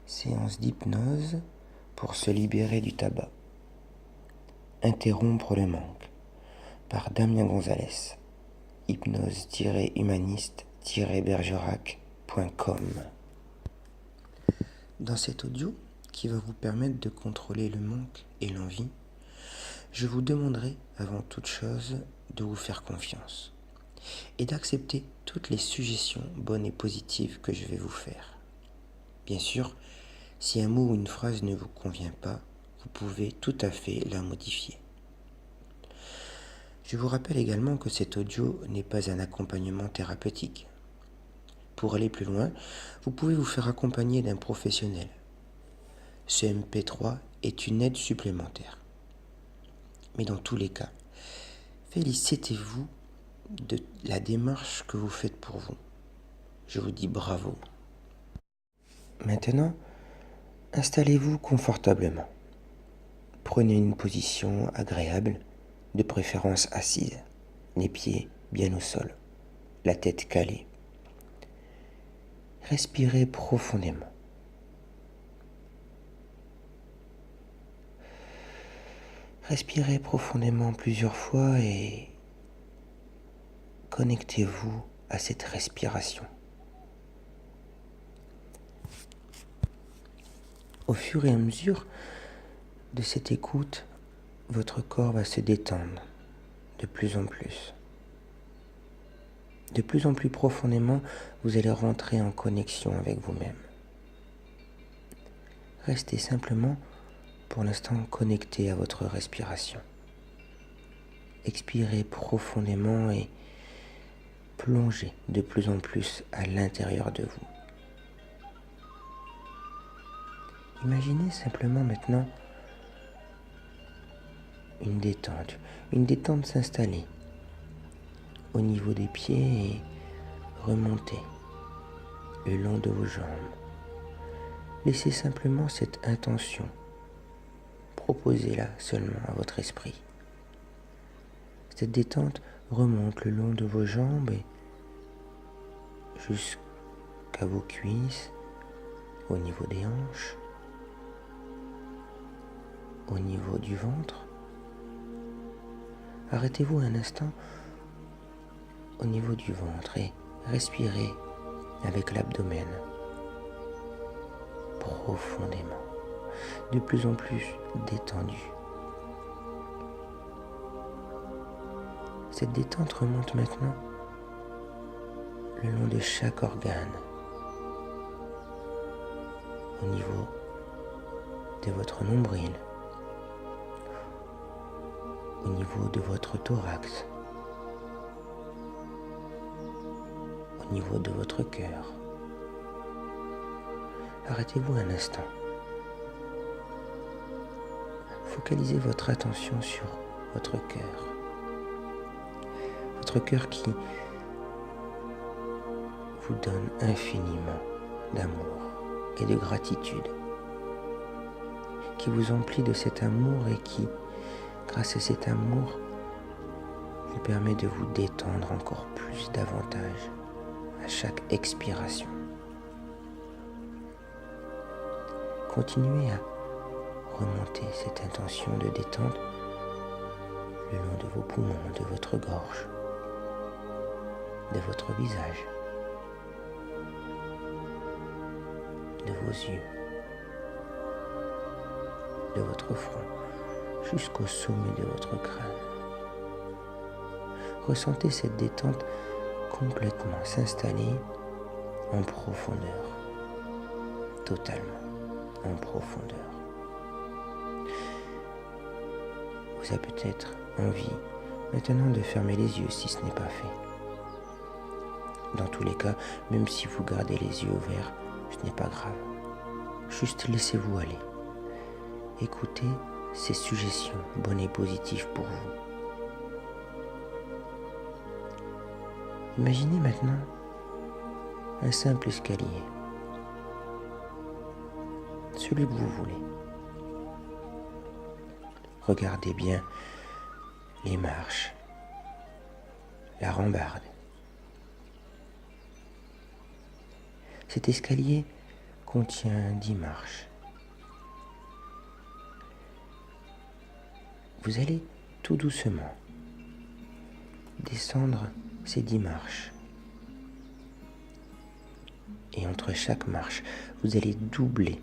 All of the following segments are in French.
Séance d'hypnose pour se libérer du tabac. Interrompre le manque. Par Damien Gonzalez. Hypnose-humaniste-bergerac.com. Dans cet audio, qui va vous permettre de contrôler le manque et l'envie, je vous demanderai avant toute chose de vous faire confiance et d'accepter toutes les suggestions bonnes et positives que je vais vous faire. Bien sûr, si un mot ou une phrase ne vous convient pas, vous pouvez tout à fait la modifier. Je vous rappelle également que cet audio n'est pas un accompagnement thérapeutique. Pour aller plus loin, vous pouvez vous faire accompagner d'un professionnel. Ce MP3 est une aide supplémentaire. Mais dans tous les cas, félicitez-vous de la démarche que vous faites pour vous. Je vous dis bravo. Maintenant, installez-vous confortablement. Prenez une position agréable, de préférence assise, les pieds bien au sol, la tête calée. Respirez profondément. Respirez profondément plusieurs fois et connectez-vous à cette respiration. Au fur et à mesure de cette écoute, votre corps va se détendre de plus en plus. De plus en plus profondément, vous allez rentrer en connexion avec vous-même. Restez simplement pour l'instant connecté à votre respiration. Expirez profondément et plongez de plus en plus à l'intérieur de vous. Imaginez simplement maintenant une détente s'installer au niveau des pieds et remonter le long de vos jambes. Laissez simplement cette intention, proposez-la seulement à votre esprit. Cette détente remonte le long de vos jambes et jusqu'à vos cuisses, au niveau des hanches, au niveau du ventre. Arrêtez-vous un instant au niveau du ventre et respirez avec l'abdomen profondément, de plus en plus détendu. Cette détente remonte maintenant le long de chaque organe, au niveau de votre nombril, au niveau de votre thorax, au niveau de votre cœur. Arrêtez-vous un instant. Focalisez votre attention sur votre cœur. Votre cœur qui vous donne infiniment d'amour et de gratitude, qui vous emplit de cet amour et qui, grâce à cet amour, vous permet de vous détendre encore plus davantage à chaque expiration. Continuez à remonter cette intention de détente le long de vos poumons, de votre gorge, de votre visage, de vos yeux, de votre front, jusqu'au sommet de votre crâne. Ressentez cette détente complètement s'installer en profondeur, totalement en profondeur. Vous avez peut-être envie maintenant de fermer les yeux si ce n'est pas fait. Dans tous les cas, même si vous gardez les yeux ouverts, ce n'est pas grave. Juste laissez-vous aller. Écoutez ces suggestions bonnes et positives pour vous. Imaginez maintenant un simple escalier, celui que vous voulez. Regardez bien les marches, la rambarde. Cet escalier contient 10 marches. Vous allez tout doucement descendre ces 10 marches. Et entre chaque marche, vous allez doubler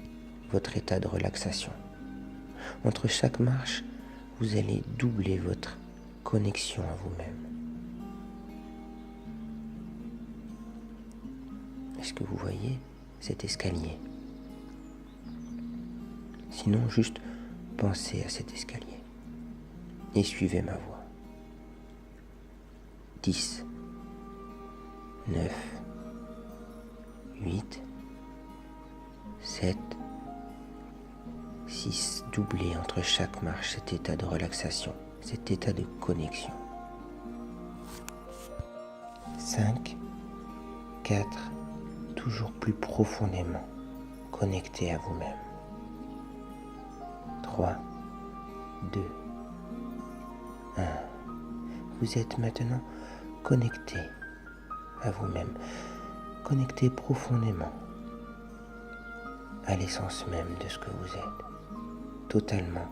votre état de relaxation. Entre chaque marche, vous allez doubler votre connexion à vous-même. Est-ce que vous voyez cet escalier? Sinon, juste pensez à cet escalier et suivez ma voix. 10, 9, 8, 7, 6, doublez entre chaque marche cet état de relaxation, cet état de connexion. 5, 4, toujours plus profondément connecté à vous-même. 3, 2, 1. Vous êtes maintenant connecté à vous-même, connecté profondément à l'essence même de ce que vous êtes, totalement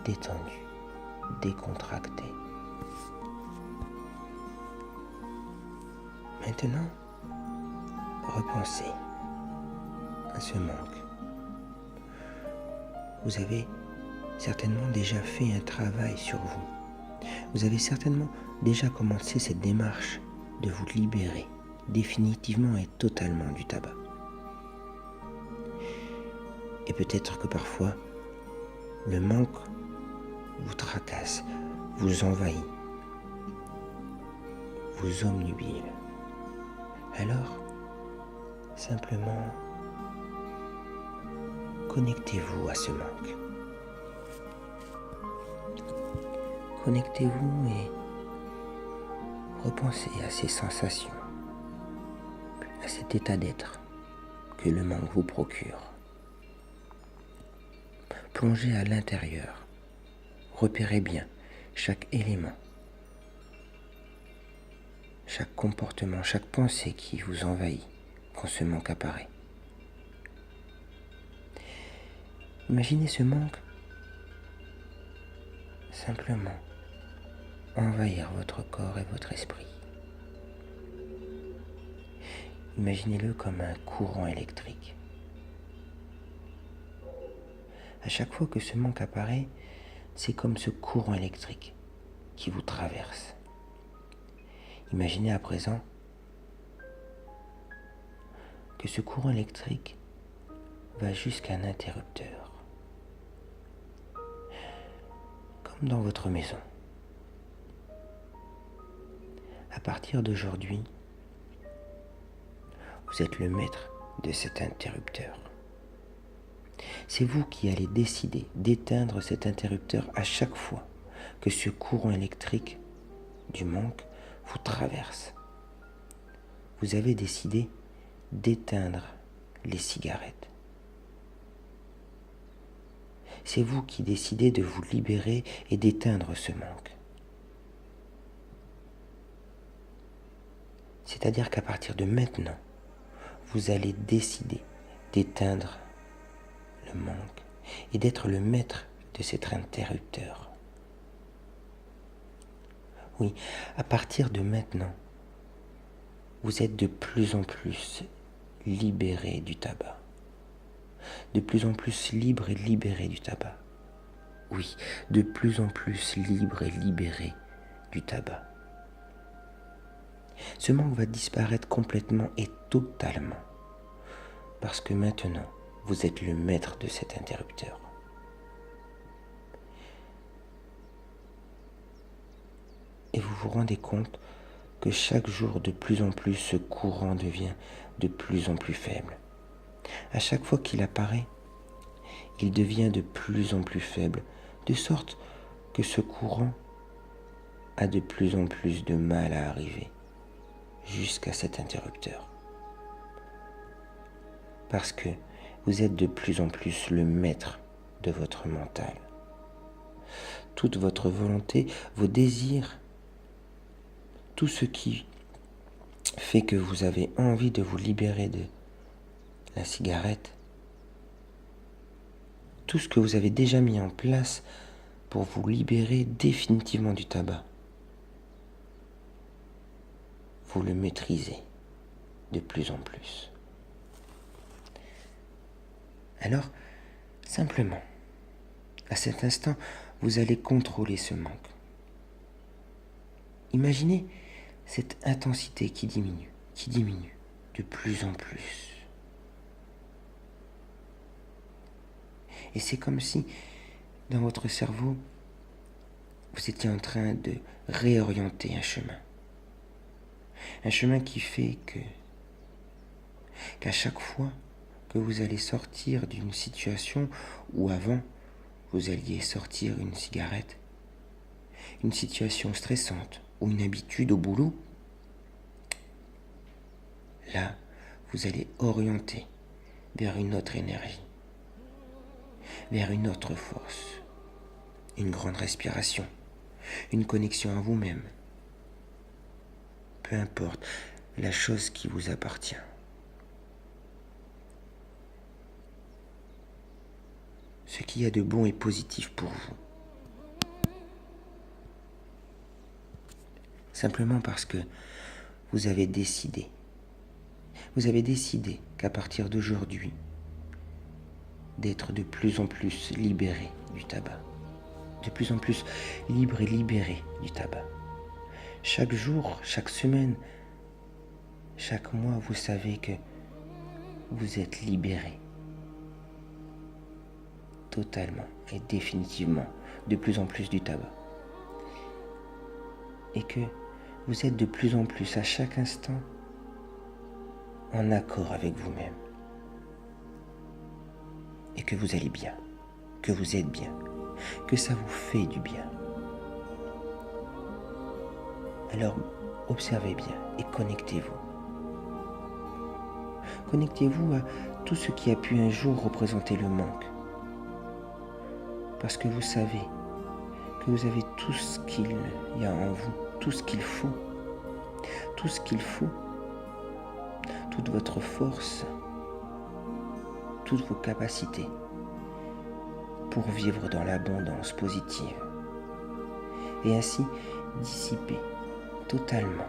détendu, décontracté. Maintenant, repensez à ce manque. Vous avez certainement déjà fait un travail sur vous. Vous avez certainement déjà commencé cette démarche de vous libérer définitivement et totalement du tabac. Et peut-être que parfois, le manque vous tracasse, vous envahit, vous obnubile. Alors, simplement, connectez-vous à ce manque. Connectez-vous et repensez à ces sensations, à cet état d'être que le manque vous procure. Plongez à l'intérieur, repérez bien chaque élément, chaque comportement, chaque pensée qui vous envahit quand ce manque apparaît. Imaginez ce manque simplement envahir votre corps et votre esprit. Imaginez-le comme un courant électrique. À chaque fois que ce manque apparaît, c'est comme ce courant électrique qui vous traverse. Imaginez à présent que ce courant électrique va jusqu'à un interrupteur, comme dans votre maison. À partir d'aujourd'hui, vous êtes le maître de cet interrupteur. C'est vous qui allez décider d'éteindre cet interrupteur à chaque fois que ce courant électrique du manque vous traverse. Vous avez décidé d'éteindre les cigarettes. C'est vous qui décidez de vous libérer et d'éteindre ce manque. C'est-à-dire qu'à partir de maintenant, vous allez décider d'éteindre le manque et d'être le maître de cet interrupteur. Oui, à partir de maintenant, vous êtes de plus en plus libéré du tabac. De plus en plus libre et libéré du tabac. Oui, de plus en plus libre et libéré du tabac. Ce manque va disparaître complètement et totalement. Parce que maintenant, vous êtes le maître de cet interrupteur. Et vous vous rendez compte que chaque jour de plus en plus, ce courant devient de plus en plus faible. À chaque fois qu'il apparaît, il devient de plus en plus faible, de sorte que ce courant a de plus en plus de mal à arriver jusqu'à cet interrupteur. Parce que vous êtes de plus en plus le maître de votre mental. Toute votre volonté, vos désirs, tout ce qui fait que vous avez envie de vous libérer de la cigarette, tout ce que vous avez déjà mis en place pour vous libérer définitivement du tabac. Vous le maîtrisez de plus en plus. Alors, simplement, à cet instant, vous allez contrôler ce manque. Imaginez cette intensité qui diminue de plus en plus. Et c'est comme si, dans votre cerveau, vous étiez en train de réorienter un chemin. Un chemin qui fait qu'à chaque fois que vous allez sortir d'une situation où avant vous alliez sortir une cigarette, une situation stressante ou une habitude au boulot, là, vous allez orienter vers une autre énergie, vers une autre force, une grande respiration, une connexion à vous-même. Peu importe la chose qui vous appartient. Ce qu'il y a de bon et positif pour vous. Simplement parce que vous avez décidé. Vous avez décidé qu'à partir d'aujourd'hui, d'être de plus en plus libéré du tabac. De plus en plus libre et libéré du tabac. Chaque jour, chaque semaine, chaque mois, vous savez que vous êtes libéré. Totalement et définitivement de plus en plus du tabac. Et que vous êtes de plus en plus à chaque instant en accord avec vous-même. Et que vous allez bien, que vous êtes bien, que ça vous fait du bien. Alors observez bien et connectez-vous. Connectez-vous à tout ce qui a pu un jour représenter le manque. Parce que vous savez que vous avez tout ce qu'il y a en vous, tout ce qu'il faut, toute votre force, toutes vos capacités pour vivre dans l'abondance positive et ainsi dissiper totalement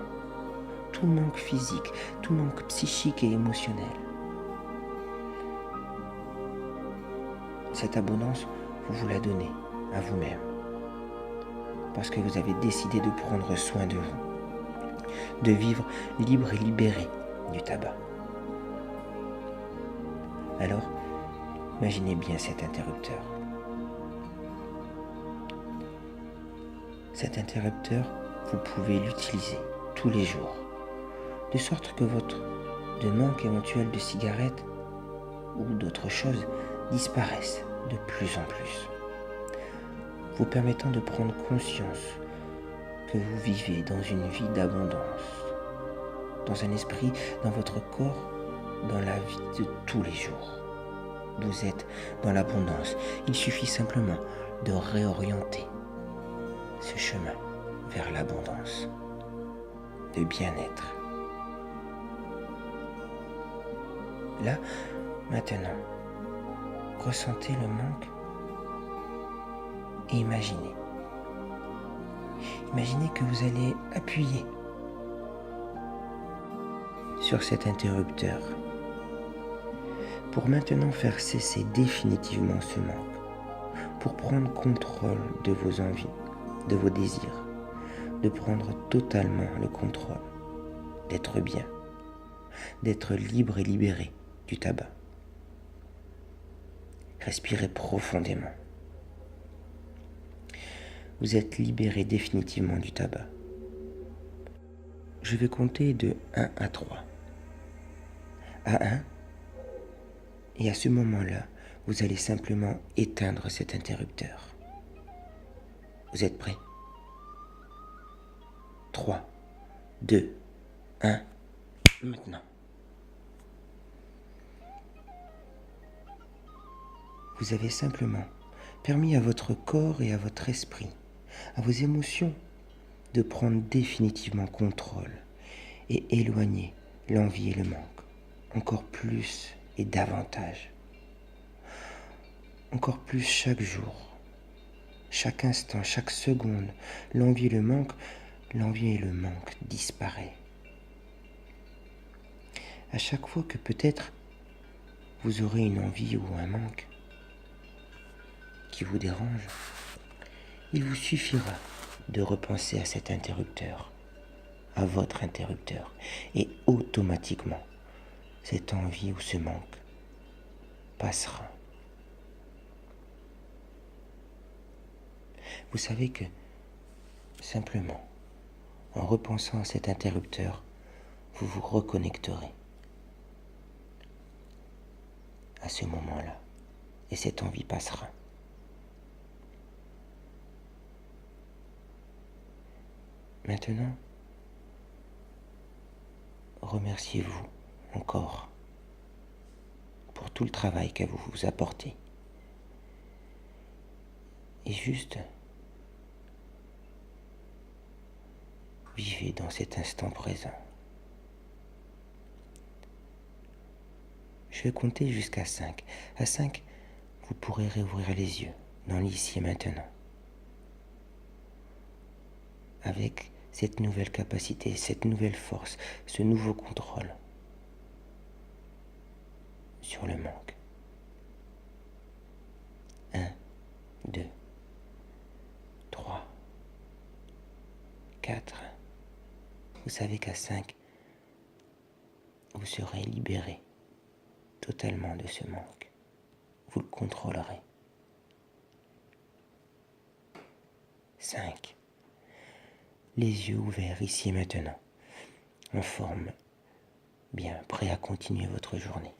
tout manque physique, tout manque psychique et émotionnel. Cette abondance, vous vous la donnez à vous-même parce que vous avez décidé de prendre soin de vous, de vivre libre et libéré du tabac. Alors, imaginez bien cet interrupteur. Cet interrupteur, vous pouvez l'utiliser tous les jours, de sorte que votre manque éventuel de cigarettes ou d'autres choses disparaisse de plus en plus, vous permettant de prendre conscience que vous vivez dans une vie d'abondance, dans un esprit, dans votre corps, dans la vie de tous les jours. Vous êtes dans l'abondance. Il suffit simplement de réorienter ce chemin vers l'abondance, de bien-être. Là, maintenant, ressentez le manque et imaginez. Imaginez que vous allez appuyer sur cet interrupteur pour maintenant faire cesser définitivement ce manque, pour prendre contrôle de vos envies, de vos désirs, de prendre totalement le contrôle, d'être bien, d'être libre et libéré du tabac. Respirez profondément. Vous êtes libéré définitivement du tabac. Je vais compter de 1 à 3. À 1, et à ce moment-là, vous allez simplement éteindre cet interrupteur. Vous êtes prêts? 3, 2, 1, maintenant. Vous avez simplement permis à votre corps et à votre esprit, à vos émotions, de prendre définitivement contrôle et éloigner l'envie et le manque, encore plus et davantage. Encore plus chaque jour, chaque instant, chaque seconde, l'envie et le manque disparaît. À chaque fois que peut-être vous aurez une envie ou un manque qui vous dérange, il vous suffira de repenser à cet interrupteur, à votre interrupteur, et automatiquement, cette envie ou ce manque passera. Vous savez que, simplement, en repensant à cet interrupteur, vous vous reconnecterez à ce moment-là, et cette envie passera. Maintenant, remerciez-vous encore pour tout le travail que vous vous apportez. Et juste, vivez dans cet instant présent. Je vais compter jusqu'à 5. À 5, vous pourrez réouvrir les yeux dans l'ici et maintenant. Avec cette nouvelle capacité, cette nouvelle force, ce nouveau contrôle sur le manque. 1, 2, 3, 4. Vous savez qu'à 5, vous serez libéré totalement de ce manque. Vous le contrôlerez. 5. Les yeux ouverts ici et maintenant, en forme, bien prêt à continuer votre journée.